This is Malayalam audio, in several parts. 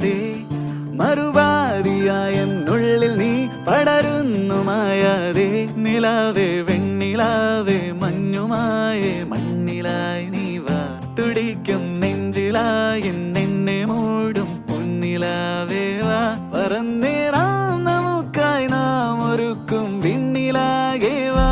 മായാതെ മറുപാതിയായ എന്നുള്ളിൽ നീ പടരുന്നു മായാതെ നിലാവേ വെണ്ണിലാവേ മഞ്ഞുമായേ മണ്ണിലായി നീ വാ തുടിക്കും നെഞ്ചിലായി എന്നെ മൂടും പൊന്നിലാവേ വാ പറന്നേറാം നമുക്കായി നാം ഒരുക്കും വിണ്ണിലാകെ വാ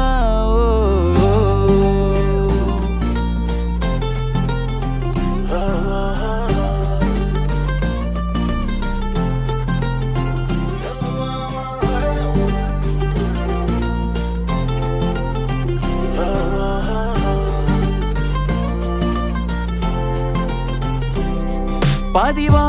പതിവാ